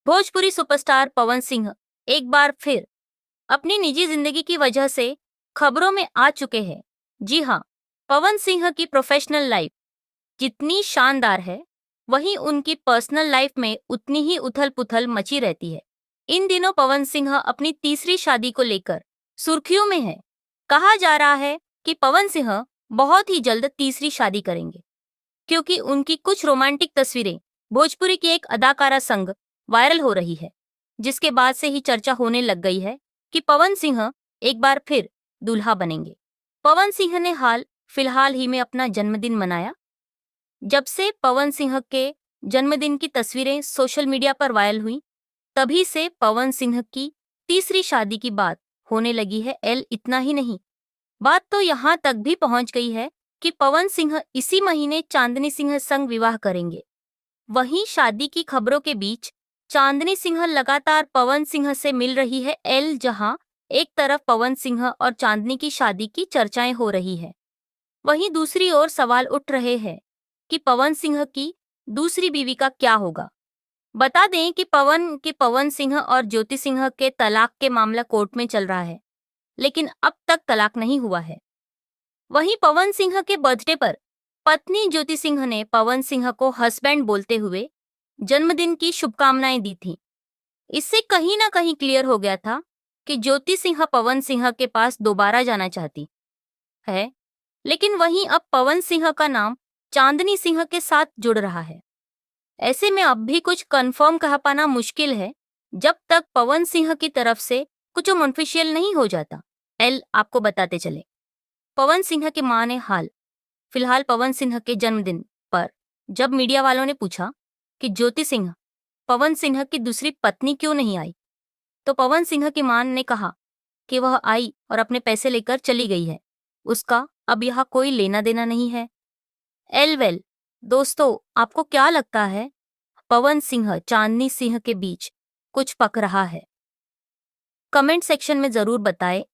Bhojpuri superstar Pawan Singh एक बार फिर अपनी निजी जिंदगी की वजह से खबरों में आ चुके हैं। जी हाँ, पवन सिंह की प्रोफेशनल लाइफ जितनी शानदार है, वहीं उनकी पर्सनल लाइफ में उतनी ही उथल-पुथल मची रहती है। इन दिनों पवन सिंह अपनी तीसरी शादी को लेकर सुर्खियों में है। कहा जा रहा है कि पवन सिंह बहुत ही जल्द तीसरी शादी करेंगे, क्योंकि उनकी कुछ रोमांटिक तस्वीरें भोजपुरी की एक अदाकारा संग वायरल हो रही है, जिसके बाद से ही चर्चा होने लग गई है कि पवन सिंह एक बार फिर दूल्हा बनेंगे। पवन सिंह ने फिलहाल ही में अपना जन्मदिन मनाया। जब से पवन सिंह के जन्मदिन की तस्वीरें सोशल मीडिया पर वायरल हुई, तभी से पवन सिंह की तीसरी शादी की बात होने लगी है। इतना ही नहीं, बात तो यहाँ तक भी पहुंच गई है कि पवन सिंह इसी महीने चांदनी सिंह संग विवाह करेंगे। वहीं शादी की खबरों के बीच चांदनी सिंह लगातार पवन सिंह से मिल रही है। जहां एक तरफ पवन सिंह और चांदनी की शादी की चर्चाएं हो रही है, वहीं दूसरी ओर सवाल उठ रहे हैं कि पवन सिंह की दूसरी बीवी का क्या होगा। बता दें कि पवन सिंह और ज्योति सिंह के तलाक के मामला कोर्ट में चल रहा है, लेकिन अब तक तलाक नहीं हुआ है। वहीं पवन सिंह के बर्थडे पर पत्नी ज्योति सिंह ने पवन सिंह को हस्बैंड बोलते हुए जन्मदिन की शुभकामनाएं दी थी। इससे कहीं ना कहीं क्लियर हो गया था कि ज्योति सिंह पवन सिंह के पास दोबारा जाना चाहती है, लेकिन वहीं अब पवन सिंह का नाम चांदनी सिंह के साथ जुड़ रहा है। ऐसे में अब भी कुछ कंफर्म कह पाना मुश्किल है, जब तक पवन सिंह की तरफ से कुछ ऑफिशियल नहीं हो जाता। आपको बताते चले, पवन सिंह की मां ने फिलहाल पवन सिंह के जन्मदिन पर जब मीडिया वालों ने पूछा कि ज्योति सिंह पवन सिंह की दूसरी पत्नी क्यों नहीं आई, तो पवन सिंह की मां ने कहा कि वह आई और अपने पैसे लेकर चली गई है, उसका अब यहाँ कोई लेना देना नहीं है। दोस्तों, आपको क्या लगता है, पवन सिंह चांदनी सिंह के बीच कुछ पक रहा है? कमेंट सेक्शन में जरूर बताएं।